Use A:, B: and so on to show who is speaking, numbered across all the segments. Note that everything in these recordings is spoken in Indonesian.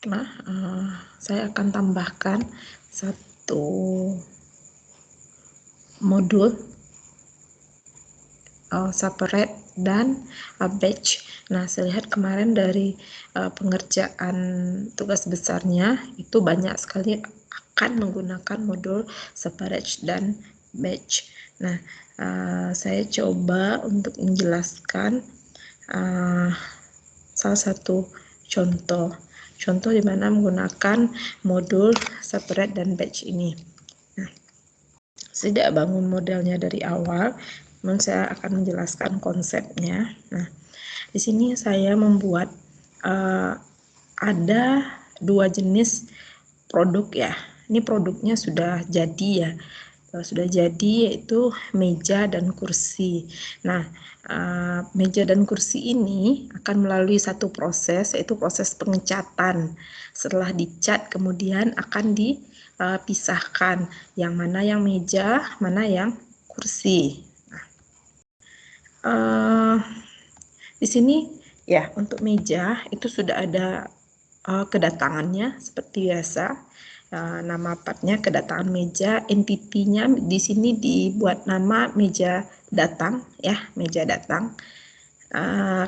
A: Nah, saya akan tambahkan satu modul separate dan batch. Nah, saya lihat kemarin dari pengerjaan tugas besarnya itu banyak sekali akan menggunakan modul separate dan batch. Nah, saya coba untuk menjelaskan salah satu contoh di mana menggunakan modul separate dan batch ini. Nah, saya tidak bangun modelnya dari awal, namun saya akan menjelaskan konsepnya. Nah, di sini saya membuat ada dua jenis produk ya. Ini produknya sudah jadi ya. Sudah jadi, yaitu meja dan kursi. Nah, meja dan kursi ini akan melalui satu proses, yaitu proses pengecatan. Setelah dicat kemudian akan dipisahkan yang mana yang meja, mana yang kursi. Nah, di sini ya untuk meja itu sudah ada kedatangannya seperti biasa. Nama partnya kedatangan meja, entitinya di sini dibuat nama meja datang ya, meja datang.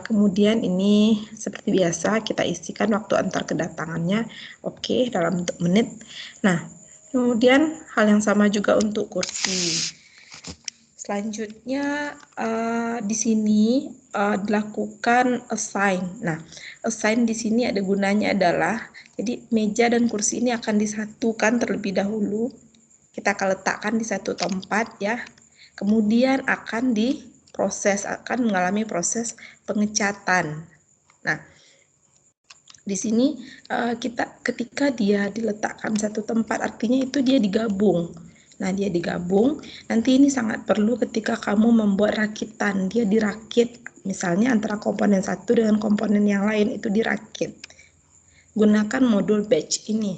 A: Kemudian ini seperti biasa kita isikan waktu antar kedatangannya, oke, dalam bentuk menit. Nah, kemudian hal yang sama juga untuk kursi. Selanjutnya di sini dilakukan assign. Nah, assign di sini ada gunanya adalah jadi meja dan kursi ini akan disatukan terlebih dahulu. Kita akan letakkan di satu tempat ya. Kemudian akan diproses, akan mengalami proses pengecatan. Nah, di sini ketika dia diletakkan satu tempat artinya itu dia digabung. Nah, dia digabung, nanti ini sangat perlu ketika kamu membuat rakitan, dia dirakit, misalnya antara komponen satu dengan komponen yang lain itu dirakit. Gunakan modul batch ini.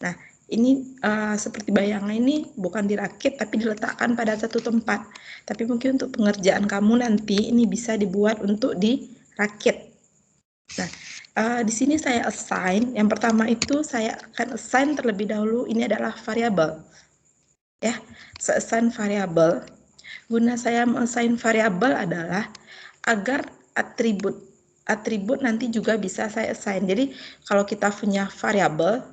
A: Nah, ini seperti bayangan ini bukan dirakit tapi diletakkan pada satu tempat. Tapi mungkin untuk pengerjaan kamu nanti ini bisa dibuat untuk dirakit. Nah, di sini saya assign. Yang pertama itu saya akan assign terlebih dahulu. Ini adalah variabel. Ya, saya assign variabel. Guna saya mengassign variabel adalah agar atribut nanti juga bisa saya assign. Jadi kalau kita punya variabel,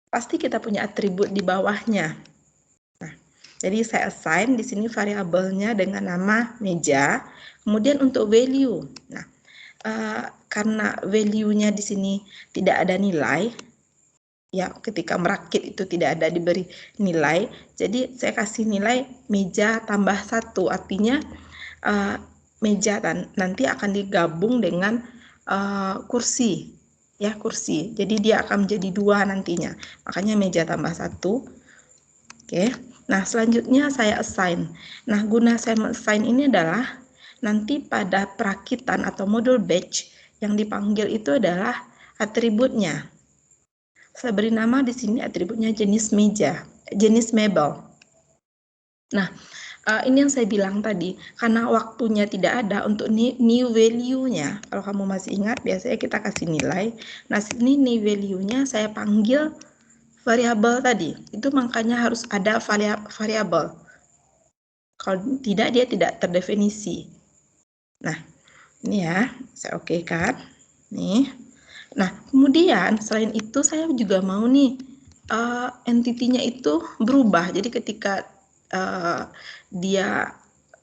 A: pasti kita punya atribut di bawahnya. Nah, jadi saya assign di sini variabelnya dengan nama meja. Kemudian untuk value. Nah, karena value-nya di sini tidak ada nilai, ya ketika merakit itu tidak ada diberi nilai, jadi saya kasih nilai meja tambah 1, artinya meja nanti akan digabung dengan kursi, ya kursi, jadi dia akan menjadi 2 nantinya, makanya meja tambah 1. Oke. Nah, selanjutnya saya assign. Nah, guna saya assign ini adalah nanti pada perakitan atau modul batch yang dipanggil itu adalah atributnya. Saya beri nama di sini atributnya jenis meja, jenis mebel. Nah, ini yang saya bilang tadi, karena waktunya tidak ada untuk new value-nya. Kalau kamu masih ingat, biasanya kita kasih nilai. Nah, sini new value-nya saya panggil variabel tadi. Itu makanya harus ada variabel. Kalau tidak, dia tidak terdefinisi. Nah, ini ya, saya okekan. Nih. Nah, kemudian selain itu saya juga mau nih entitinya itu berubah. Jadi ketika dia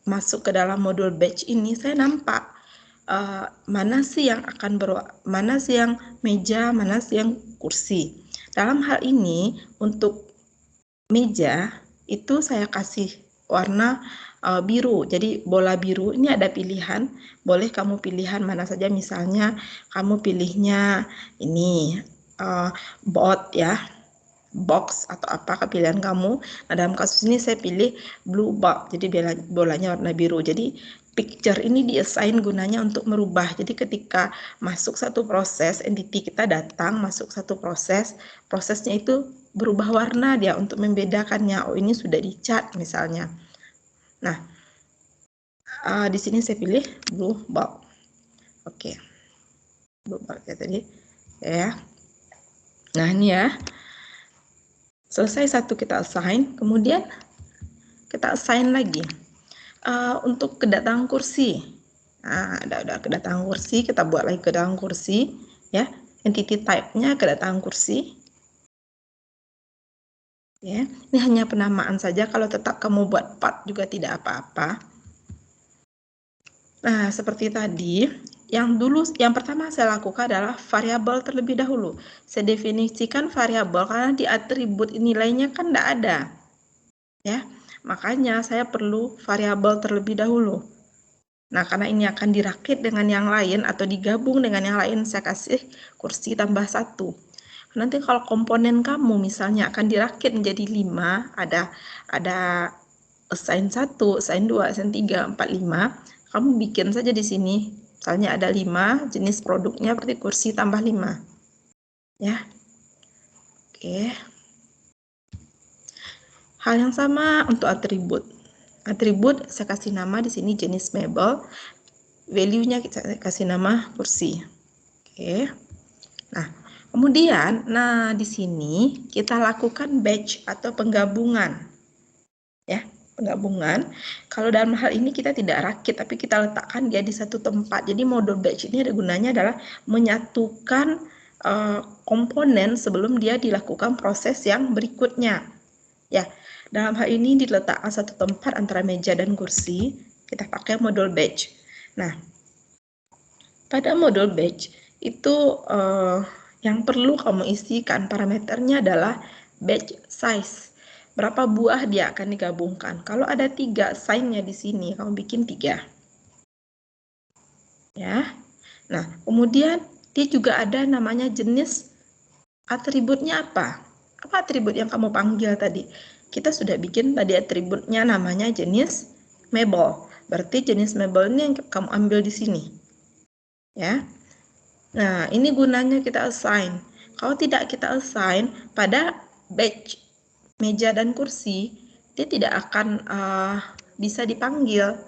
A: masuk ke dalam modul batch ini, saya nampak mana sih yang akan mana sih yang meja, mana sih yang kursi. Dalam hal ini untuk meja itu saya kasih warna biru. Jadi bola biru ini ada pilihan, boleh kamu pilihan mana saja, misalnya kamu pilihnya ini bot ya, box atau apa pilihan kamu. Nah, dalam kasus ini saya pilih blue box, jadi bolanya warna biru. Jadi picture ini diassign gunanya untuk merubah. Jadi ketika masuk satu proses, entity kita datang masuk satu proses, prosesnya itu berubah warna dia untuk membedakannya. Oh, ini sudah dicat misalnya. Nah, di sini saya pilih blue box. Oke. Blue box ya tadi. Ya. Nah, ini ya. Selesai satu kita assign, kemudian kita assign lagi. Untuk kedatangan kursi. Nah, udah kedatangan kursi, kita buat lagi kedatangan kursi, ya. Entity type-nya kedatangan kursi. Ya, ini hanya penamaan saja, kalau tetap kamu buat part juga tidak apa-apa. Nah, seperti tadi, yang pertama saya lakukan adalah variabel terlebih dahulu. Saya definisikan variabel karena di atribut nilainya kan tidak ada. Ya, makanya saya perlu variabel terlebih dahulu. Nah, karena ini akan dirakit dengan yang lain atau digabung dengan yang lain, saya kasih kursi tambah 1. Nanti kalau komponen kamu misalnya akan dirakit menjadi 5, ada assign 1, assign 2, assign 3, 4, 5, kamu bikin saja di sini. Misalnya ada 5, jenis produknya berarti kursi tambah 5. Ya. Oke. Hal yang sama untuk atribut. Atribut saya kasih nama di sini jenis mebel, value-nya kita kasih nama kursi. Oke. Nah, kemudian di sini kita lakukan batch atau penggabungan. Ya, penggabungan. Kalau dalam hal ini kita tidak rakit tapi kita letakkan dia di satu tempat. Jadi modul batch ini ada gunanya adalah menyatukan komponen sebelum dia dilakukan proses yang berikutnya. Ya, dalam hal ini diletakkan satu tempat antara meja dan kursi, kita pakai modul batch. Nah, pada modul batch itu yang perlu kamu isikan parameternya adalah batch size. Berapa buah dia akan digabungkan. Kalau ada 3 sign-nya di sini, kamu bikin 3. Ya. Nah, kemudian dia juga ada namanya jenis atributnya apa? Apa atribut yang kamu panggil tadi? Kita sudah bikin tadi atributnya namanya jenis mebel. Berarti jenis mebel ini yang kamu ambil di sini. Ya. Nah, ini gunanya kita assign. Kalau tidak kita assign pada batch meja dan kursi, dia tidak akan bisa dipanggil.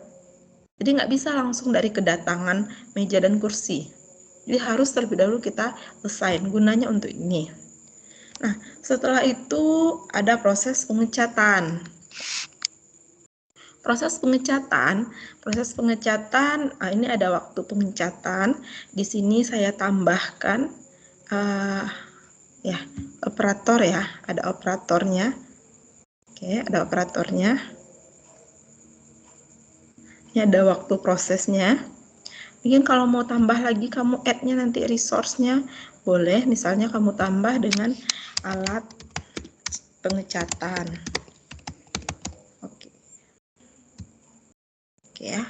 A: Jadi nggak bisa langsung dari kedatangan meja dan kursi. Jadi harus terlebih dahulu kita assign. Gunanya untuk ini. Nah, setelah itu ada proses pengecatan. Proses pengecatan, ini ada waktu pengecatan. Di sini saya tambahkan ya operator ya, ada operatornya. Oke, ada operatornya. Ini ada waktu prosesnya. Mungkin kalau mau tambah lagi kamu add-nya nanti resource-nya boleh, misalnya kamu tambah dengan alat pengecatan. Oke ya,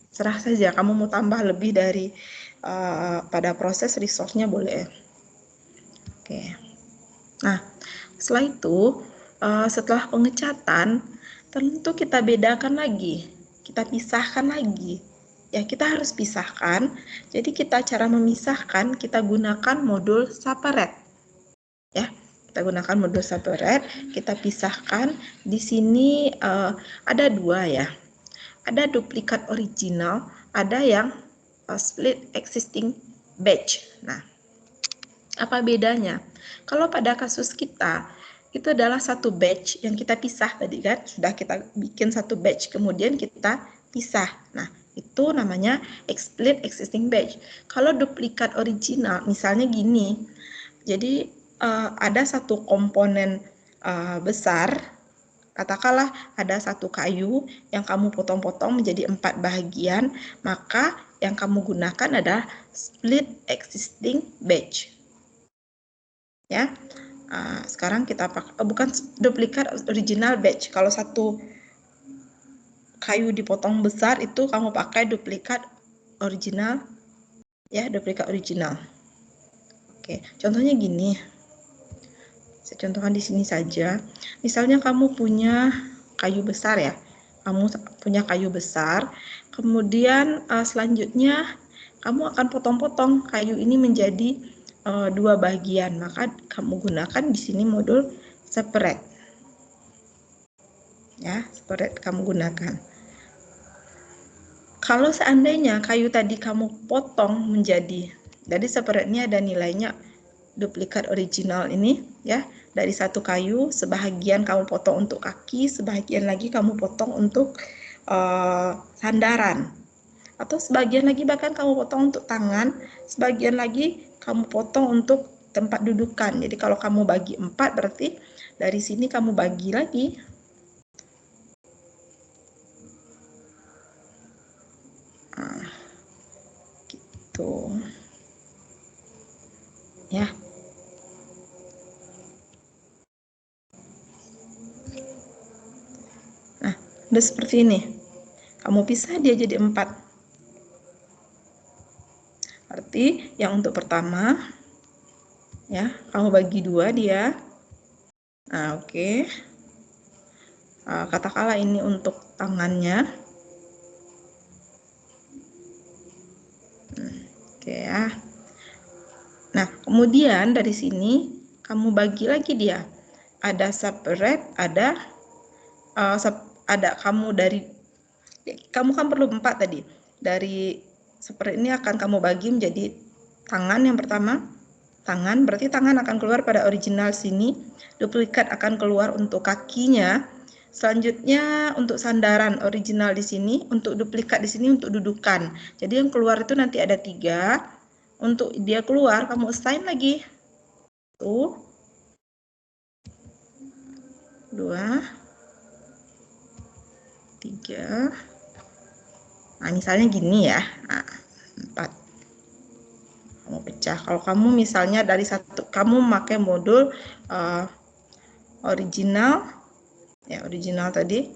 A: serah saja kamu mau tambah lebih dari pada proses resource-nya boleh. Oke. Nah, setelah itu setelah pengecatan tentu kita bedakan lagi, kita pisahkan lagi. Ya, kita harus pisahkan. Jadi cara memisahkan kita gunakan modul separate. Ya, kita gunakan modul separate, kita pisahkan. Di sini ada 2 ya. Ada duplikat original, ada yang split existing batch. Nah, apa bedanya? Kalau pada kasus kita itu adalah satu batch yang kita pisah tadi kan, sudah kita bikin satu batch kemudian kita pisah. Nah, itu namanya split existing batch. Kalau duplikat original misalnya gini, jadi ada satu komponen besar. Katakanlah ada satu kayu yang kamu potong-potong menjadi 4 bagian, maka yang kamu gunakan adalah split existing batch. Ya, sekarang kita pakai bukan duplikat original batch. Kalau satu kayu dipotong besar itu kamu pakai duplikat original, ya duplikat original. Oke, contohnya gini. Saya contohkan di sini saja. Misalnya kamu punya kayu besar ya. Kamu punya kayu besar, kemudian selanjutnya kamu akan potong-potong kayu ini menjadi 2 bagian. Maka kamu gunakan di sini modul separate. Ya, separate kamu gunakan. Kalau seandainya kayu tadi kamu potong menjadi, jadi separate-nya ada nilainya duplikat original ini ya. Dari satu kayu, sebahagian kamu potong untuk kaki, sebahagian lagi kamu potong untuk sandaran. Atau sebagian lagi bahkan kamu potong untuk tangan, sebagian lagi kamu potong untuk tempat dudukan. Jadi kalau kamu bagi 4 berarti dari sini kamu bagi lagi. Nah, gitu. Ya. Nah, udah seperti ini. Kamu pisah dia jadi 4. Berarti yang untuk pertama ya, kamu bagi 2 dia. Nah, oke. Katakanlah ini untuk tangannya. Oke ya. Nah, kemudian dari sini kamu bagi lagi dia. Ada separate, ada kamu kan perlu 4 tadi. Dari separate ini akan kamu bagi menjadi tangan yang pertama. Tangan, berarti tangan akan keluar pada original sini. Duplikat akan keluar untuk kakinya. Selanjutnya untuk sandaran original di sini, untuk duplikat di sini untuk dudukan. Jadi yang keluar itu nanti ada 3. Untuk dia keluar kamu assign lagi. 1, 2, 3. Nah, misalnya gini ya. Nah, 4. Kamu pecah. Kalau kamu misalnya dari satu, kamu memakai modul original ya, original tadi.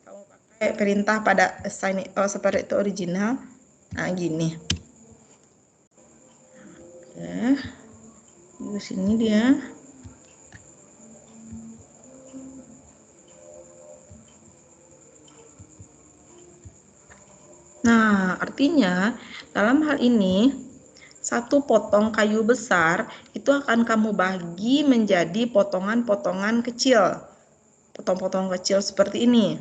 A: Kamu pakai perintah pada assign seperti itu original. Nah, gini. Oke. Di sini dia. Nah, artinya dalam hal ini satu potong kayu besar itu akan kamu bagi menjadi potongan-potongan kecil. Potong-potong kecil seperti ini.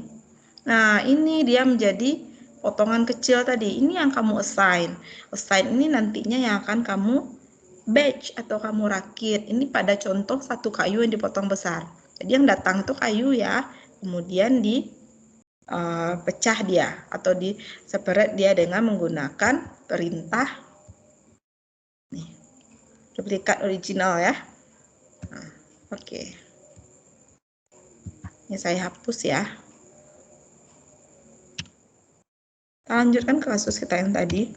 A: Nah, ini dia menjadi potongan kecil tadi. Ini yang kamu assign. Assign ini nantinya yang akan kamu batch atau kamu rakit. Ini pada contoh satu kayu yang dipotong besar. Jadi yang datang itu kayu ya, kemudian pecah dia atau di separate dia dengan menggunakan perintah nih, duplikat original ya. Nah, oke. Ini saya hapus ya. Kita lanjutkan ke kasus kita yang tadi.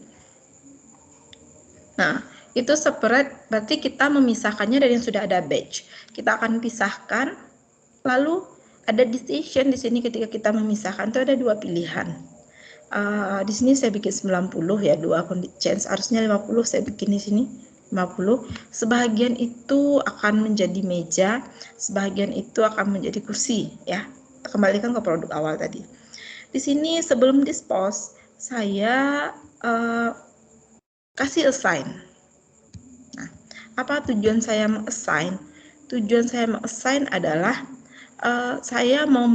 A: Nah, itu separate berarti kita memisahkannya dari yang sudah ada batch. Kita akan pisahkan, lalu ada decision di sini ketika kita memisahkan itu ada 2 pilihan. Di sini saya bikin 90 ya, 2 change, harusnya 50, saya bikin di sini 50. Sebagian itu akan menjadi meja, sebagian itu akan menjadi kursi ya. Kita kembalikan ke produk awal tadi. Di sini sebelum dispose saya kasih assign. Nah, apa tujuan saya assign? Tujuan saya assign adalah saya mau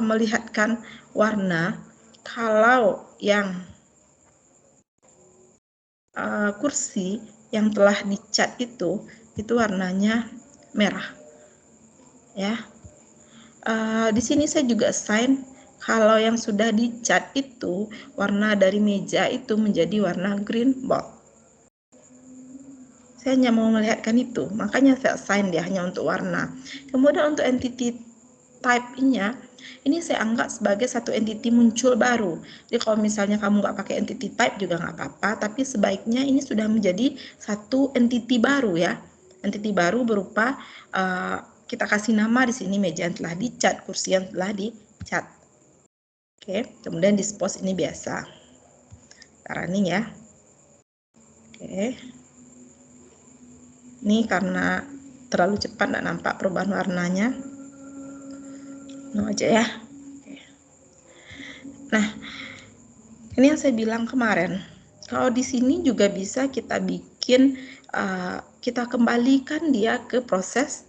A: melihatkan warna. Kalau yang kursi yang telah dicat itu warnanya merah ya. Di sini saya juga assign kalau yang sudah dicat itu warna dari meja itu menjadi warna green bold. Saya hanya mau melihatkan itu, makanya saya assign dia hanya untuk warna. Kemudian untuk entity type-nya ini saya anggap sebagai satu entity muncul baru. Jadi kalau misalnya kamu nggak pakai entity type juga nggak apa-apa, tapi sebaiknya ini sudah menjadi satu entity baru ya. Entity baru berupa kita kasih nama di sini meja yang telah dicat, kursi yang telah dicat. Oke, kemudian dispose ini biasa. Running ya. Oke. Ini karena terlalu cepat nggak nampak perubahan warnanya. Aja ya. Nah, ini yang saya bilang kemarin. Kalau di sini juga bisa kita bikin, kita kembalikan dia ke proses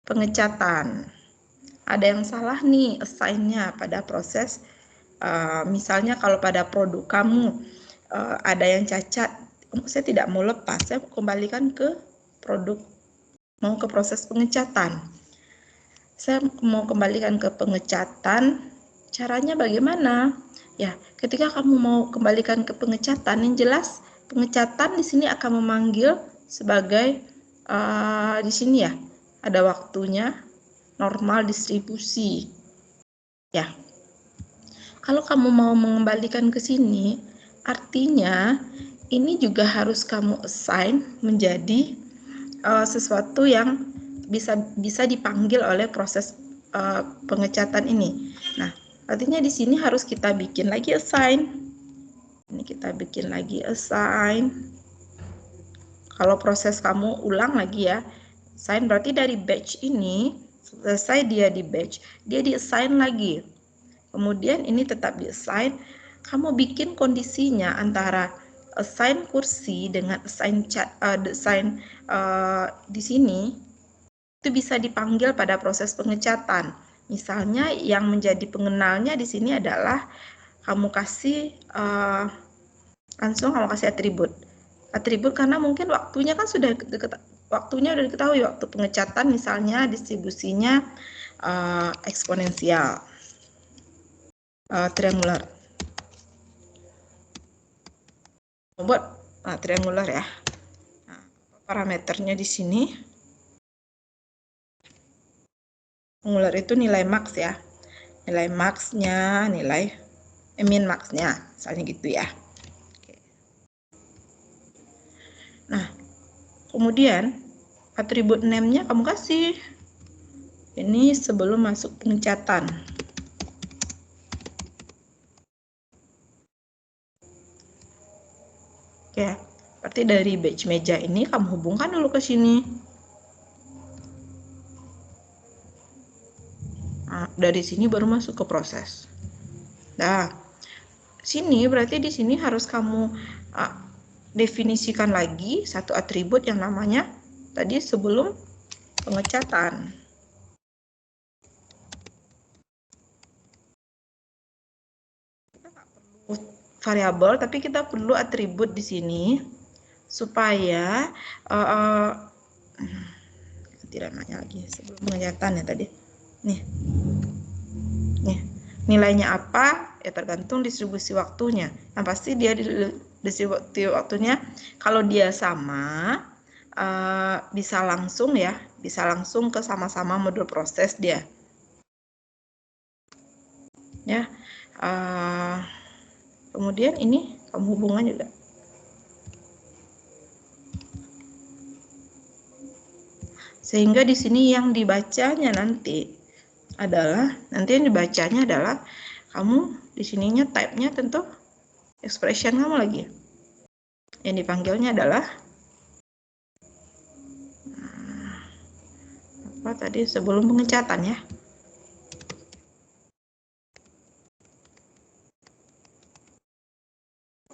A: pengecatan. Ada yang salah nih assign-nya pada proses, misalnya kalau pada produk kamu ada yang cacat saya tidak mau lepas, saya kembalikan ke produk, mau ke proses pengecatan. Saya mau kembalikan ke pengecatan, caranya bagaimana? Ya, ketika kamu mau kembalikan ke pengecatan, yang jelas pengecatan di sini akan memanggil sebagai di sini ya, ada waktunya normal distribusi. Ya. Kalau kamu mau mengembalikan ke sini, artinya ini juga harus kamu assign menjadi sesuatu yang bisa dipanggil oleh proses pengecatan ini. Nah, artinya di sini harus kita bikin lagi assign. Ini kita bikin lagi assign. Kalau proses kamu ulang lagi ya, assign berarti dari batch ini, selesai dia di batch, dia di assign lagi. Kemudian ini tetap di assign, kamu bikin kondisinya antara assign kursi dengan assign di sini itu bisa dipanggil pada proses pengecatan. Misalnya yang menjadi pengenalnya di sini adalah kamu kasih langsung kamu kasih atribut karena mungkin waktunya kan sudah waktunya sudah diketahui, waktu pengecatan misalnya distribusinya eksponensial triangular. Buat triangular ya. Nah, parameternya di sini triangular itu nilai max ya, nilai maxnya, nilai min maxnya, misalnya gitu ya. Nah, kemudian atribut name-nya kamu kasih ini sebelum masuk pengecatan. Oke, berarti dari batch meja ini kamu hubungkan dulu ke sini. Nah, dari sini baru masuk ke proses. Nah, sini berarti di sini harus kamu definisikan lagi satu atribut yang namanya tadi sebelum pengecatan. Kita nggak perlu variabel, tapi kita perlu atribut di sini supaya tidak namanya lagi sebelum pengecatan ya tadi. Nih, nilainya apa ya tergantung distribusi waktunya. Yang pasti dia distribusi waktunya kalau dia sama bisa langsung ya, bisa langsung ke sama-sama modul proses dia. Ya, kemudian ini kamu hubungan juga. Sehingga di sini yang dibacanya nanti yang dibacanya adalah kamu di sininya type-nya tentu expression kamu lagi. Yang dipanggilnya adalah apa tadi sebelum pengecatan ya.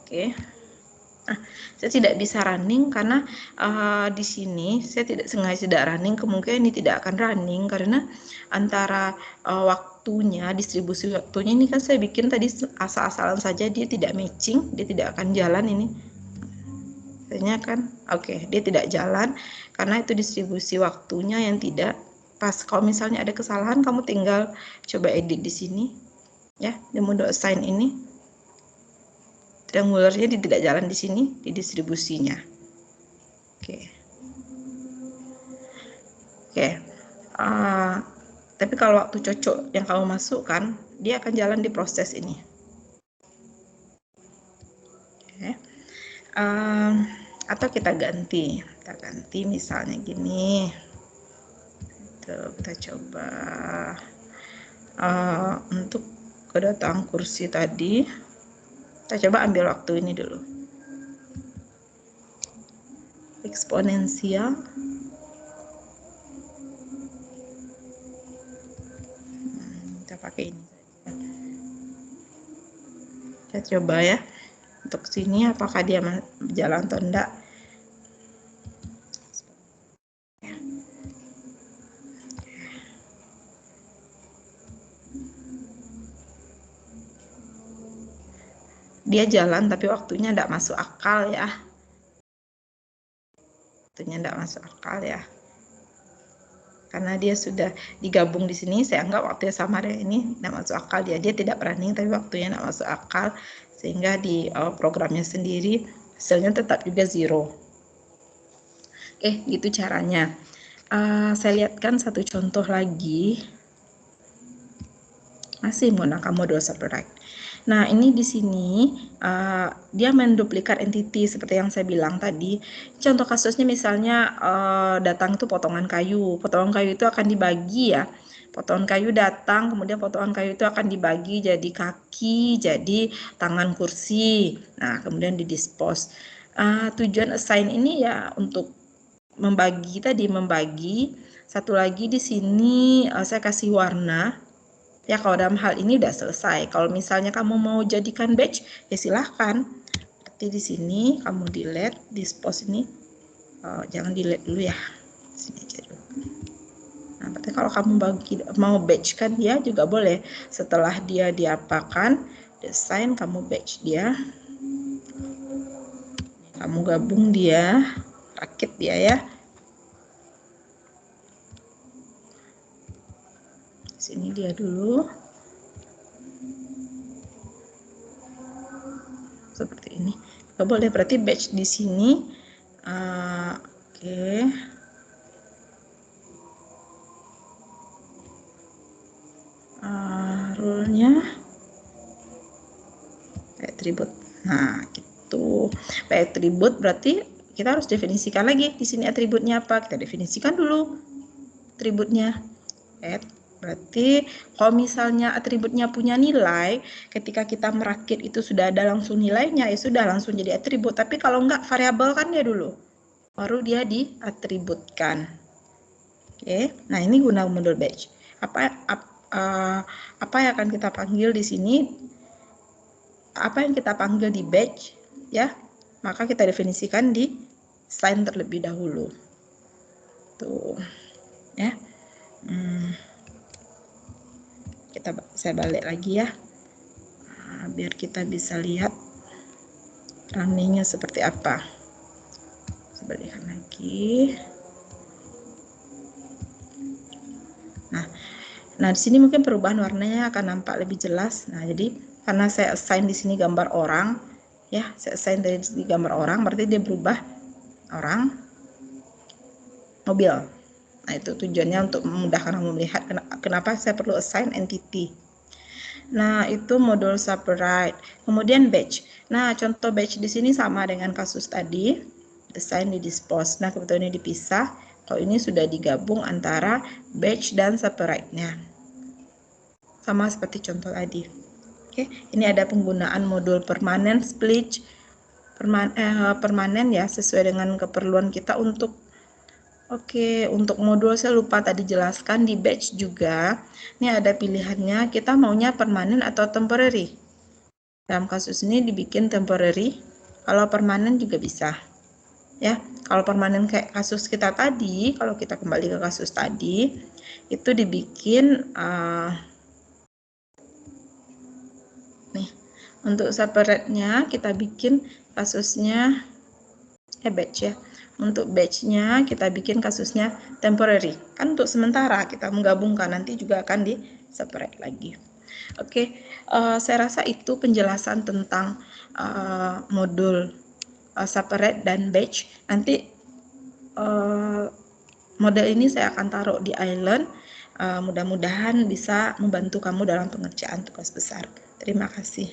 A: Oke. Nah, saya tidak bisa running karena di sini saya tidak sengaja tidak running, kemungkinan ini tidak akan running karena antara waktunya, distribusi waktunya ini kan saya bikin tadi asal-asalan saja, dia tidak matching, dia tidak akan jalan ini. Artinya kan, oke, dia tidak jalan karena itu distribusi waktunya yang tidak pas. Kalau misalnya ada kesalahan, kamu tinggal coba edit di sini, ya, di mode assign ini. Triangularnya tidak jalan di sini, di distribusinya. Oke. Tapi kalau waktu cocok yang kamu masukkan, dia akan jalan di proses ini. Oke. Atau kita ganti misalnya gini. Tuh, kita coba untuk kedatangan kursi tadi. Kita coba ambil waktu ini dulu. Eksponensial. Kita pakai ini saja. Kita coba ya. Untuk sini apakah dia jalan atau enggak. Dia jalan tapi waktunya enggak masuk akal ya. waktunya tidak masuk akal ya. Karena dia sudah digabung di sini, saya anggap waktunya sama dengan ini tidak masuk akal dia. Dia tidak running tapi waktunya tidak masuk akal, sehingga di programnya sendiri hasilnya tetap juga 0. Oke, gitu caranya. Saya lihatkan satu contoh lagi. Masih menggunakan modul separate. Nah, ini di sini dia menduplikat entity seperti yang saya bilang tadi. Contoh kasusnya misalnya datang itu potongan kayu. Potongan kayu itu akan dibagi ya. Potongan kayu datang, kemudian potongan kayu itu akan dibagi jadi kaki, jadi tangan kursi. Nah, kemudian didispose. Tujuan assign ini ya untuk membagi tadi, membagi. Satu lagi di sini saya kasih warna. Ya, kalau dalam hal ini udah selesai. Kalau misalnya kamu mau jadikan batch, ya silahkan. Berarti di sini kamu delete, dispose ini. Jangan delete dulu ya. Sini aja dulu. Nah, berarti kalau kamu mau batch kan dia juga boleh. Setelah dia diapakan, desain kamu batch dia. Kamu gabung dia, rakit dia ya. Sini dia dulu. Seperti ini. Nggak boleh, berarti batch di sini. Oke. Rule-nya atribut. Nah, gitu. Atribut berarti kita harus definisikan lagi di sini atributnya apa. Kita definisikan dulu atributnya. Berarti kalau misalnya atributnya punya nilai, ketika kita merakit itu sudah ada langsung nilainya, ya sudah langsung jadi atribut. Tapi kalau enggak, variabel kan dia dulu, baru dia diatributkan. Oke, nah ini guna modul batch. Apa yang akan kita panggil di sini? Apa yang kita panggil di batch, ya, maka kita definisikan di sign terlebih dahulu. Tuh, ya. Saya balik lagi ya, biar kita bisa lihat runningnya seperti apa. Saya balikan lagi. Nah, di sini mungkin perubahan warnanya akan nampak lebih jelas. Nah, jadi karena saya assign di sini gambar orang, ya, saya assign dari sini gambar orang, berarti dia berubah orang, mobil. Nah, itu tujuannya untuk memudahkan kamu melihat kenapa saya perlu assign entity. Nah, itu modul separate. Kemudian batch. Nah, contoh batch di sini sama dengan kasus tadi, assign di dispose. Nah, kebetulan ini dipisah. Kalau ini sudah digabung antara batch dan separate-nya. Sama seperti contoh tadi. Oke, ini ada penggunaan modul permanen split permanen ya, sesuai dengan keperluan kita untuk untuk modul saya lupa tadi jelaskan di batch juga. Ini ada pilihannya, kita maunya permanen atau temporary. Dalam kasus ini dibikin temporary, kalau permanen juga bisa. Ya, kalau permanen kayak kasus kita tadi, kalau kita kembali ke kasus tadi, itu dibikin nih, untuk separate-nya kita bikin kasusnya batch ya. Untuk batch-nya kita bikin kasusnya temporary. Kan untuk sementara kita menggabungkan, nanti juga akan di separate lagi. Oke, saya rasa itu penjelasan tentang modul separate dan batch. Nanti model ini saya akan taruh di Island. Mudah-mudahan bisa membantu kamu dalam pengerjaan tugas besar. Terima kasih.